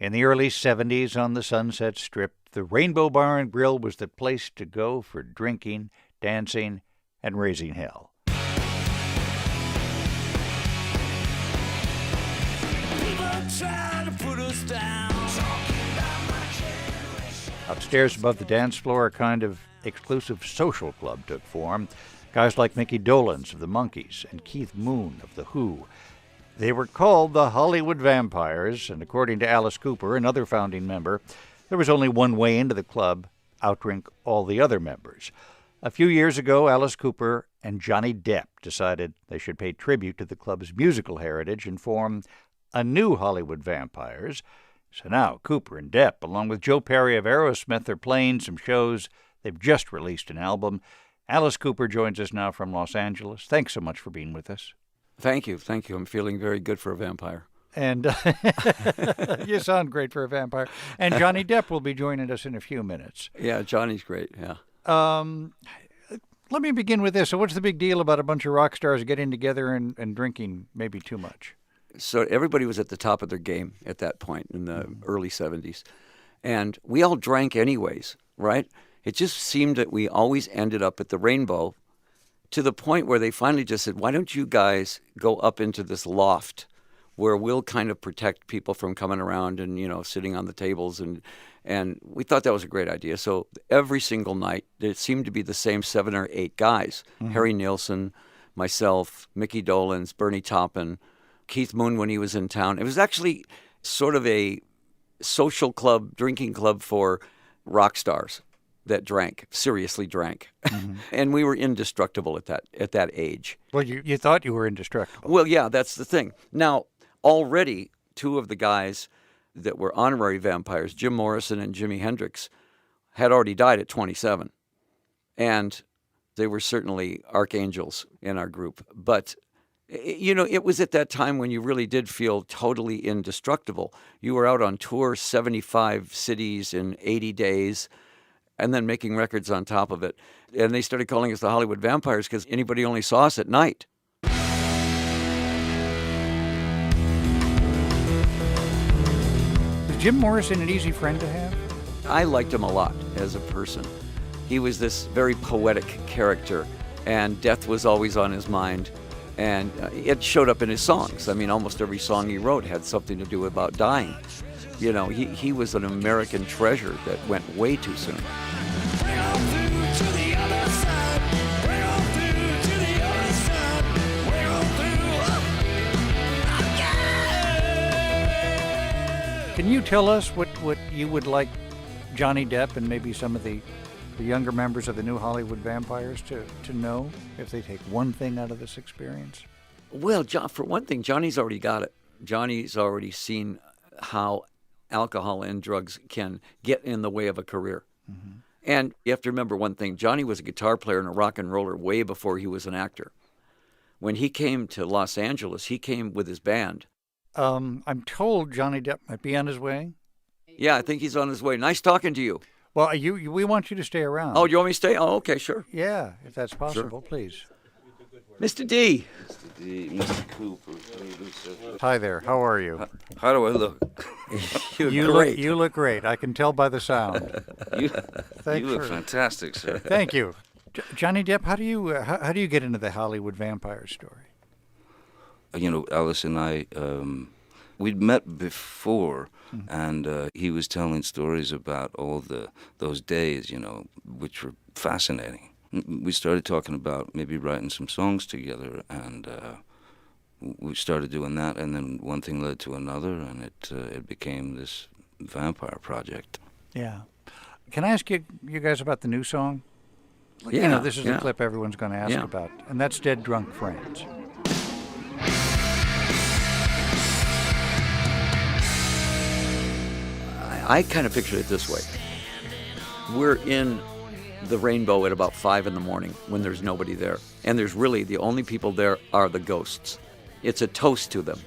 In the early 70s on the Sunset Strip, the Rainbow Bar and Grill was the place to go for drinking, dancing, and raising hell. Upstairs above the dance floor, a kind of exclusive social club took form. Guys like Mickey Dolenz of the Monkees and Keith Moon of The Who. They were called the Hollywood Vampires, and according to Alice Cooper, another founding member, there was only one way into the club: outdrink all the other members. A few years ago, Alice Cooper and Johnny Depp decided they should pay tribute to the club's musical heritage and form a new Hollywood Vampires. So now Cooper and Depp, along with Joe Perry of Aerosmith, are playing some shows. They've just released an album. Alice Cooper joins us now from Los Angeles. Thanks so much for being with us. Thank you. I'm feeling very good for a vampire. And you sound great for a vampire. And Johnny Depp will be joining us in a few minutes. Yeah, Johnny's great, yeah. Let me begin with this. So what's the big deal about a bunch of rock stars getting together and drinking maybe too much? So everybody was at the top of their game at that point in the early 70s. And we all drank anyways, right? It just seemed that we always ended up at the Rainbow, to the point where they finally just said, why don't you guys go up into this loft where we'll kind of protect people from coming around and, sitting on the tables. And we thought that was a great idea. So every single night, there seemed to be the same 7 or 8 guys. Mm-hmm. Harry Nilsson, myself, Mickey Dolenz, Bernie Taupin, Keith Moon when he was in town. It was actually sort of a social club, drinking club for rock stars that seriously drank. Mm-hmm. And we were indestructible at that age. Well, you thought you were indestructible. Well, yeah, that's the thing. Now, already 2 of the guys that were honorary vampires, Jim Morrison and Jimi Hendrix, had already died at 27. And they were certainly archangels in our group. But, it was at that time when you really did feel totally indestructible. You were out on tour, 75 cities in 80 days, and then making records on top of it. And they started calling us the Hollywood Vampires because anybody only saw us at night. Was Jim Morrison an easy friend to have? I liked him a lot as a person. He was this very poetic character, and death was always on his mind. And it showed up in his songs. I mean, almost every song he wrote had something to do about dying. He was an American treasure that went way too soon. Can you tell us what you would like Johnny Depp and maybe some of the younger members of the new Hollywood Vampires to know if they take one thing out of this experience? Well, for one thing, Johnny's already got it. Johnny's already seen how alcohol and drugs can get in the way of a career. Mm-hmm. And you have to remember one thing. Johnny was a guitar player and a rock and roller way before he was an actor. When he came to Los Angeles, he came with his band. I'm told Johnny Depp might be on his way. Yeah, I think he's on his way. Nice talking to you. Well, we want you to stay around. Oh, you want me to stay? Oh, okay, sure. Yeah, if that's possible, sure. Please. Mr. D. Mr. D, Mr. Cooper. How do you do, sir? Hi there. How are you? How do I look? You're great. You look great. I can tell by the sound. You look fantastic, sir. Thank you. Johnny Depp, how do you get into the Hollywood vampire story? Alice and I, we'd met before, and he was telling stories about all those days, which were fascinating. We started talking about maybe writing some songs together, and we started doing that, and then one thing led to another, and it became this vampire project. Yeah. Can I ask you guys about the new song? Yeah. This is the clip everyone's going to ask about, and that's Dead Drunk Friends. I kind of pictured it this way. We're in the Rainbow at about 5 a.m. when there's nobody there. And there's really, the only people there are the ghosts. It's a toast to them.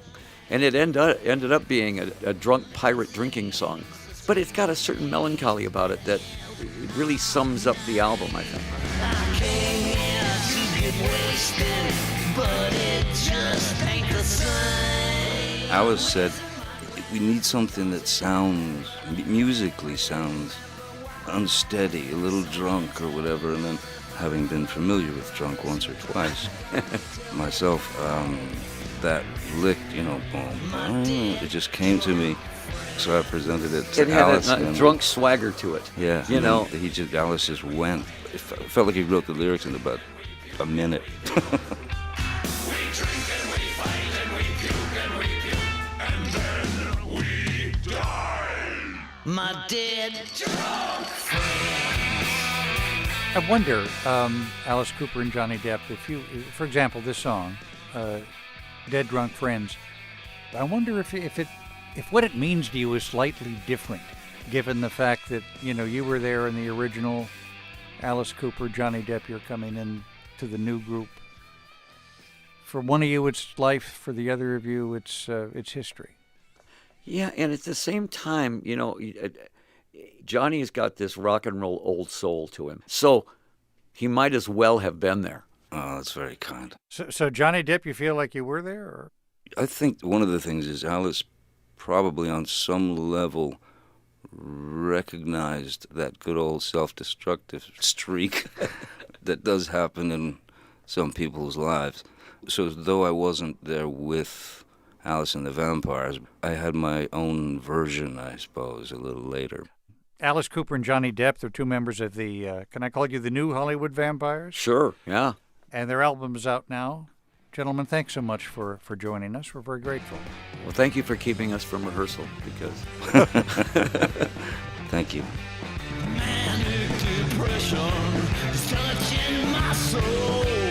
And it ended up being a drunk pirate drinking song. But it's got a certain melancholy about it that it really sums up the album, I think. I came here to get wasted, but it just ain't the same. Alice said, we need something that sounds, musically sounds unsteady, a little drunk or whatever. And then, having been familiar with Drunk once or twice myself, that lick, boom, boom, it just came to me. So I presented it to Alice. It had a drunk swagger to it. Yeah, Alice just went. It felt like he wrote the lyrics in about a minute. My dead drunk friends. I wonder, Alice Cooper and Johnny Depp, for example, this song, "Dead Drunk Friends," I wonder if what it means to you is slightly different, given the fact that you were there in the original Alice Cooper, Johnny Depp. You're coming in to the new group. For one of you, it's life. For the other of you, it's history. Yeah, and at the same time, Johnny's got this rock and roll old soul to him. So he might as well have been there. Oh, that's very kind. So Johnny Depp, you feel like you were there? Or? I think one of the things is Alice probably on some level recognized that good old self-destructive streak that does happen in some people's lives. So though I wasn't there with Alice and the Vampires, I had my own version, I suppose, a little later. Alice Cooper and Johnny Depp, they're two members of the, can I call you the new Hollywood Vampires? Sure, yeah. And their album is out now. Gentlemen, thanks so much for joining us. We're very grateful. Well, thank you for keeping us from rehearsal, because... Thank you. Manic depression is touching my soul.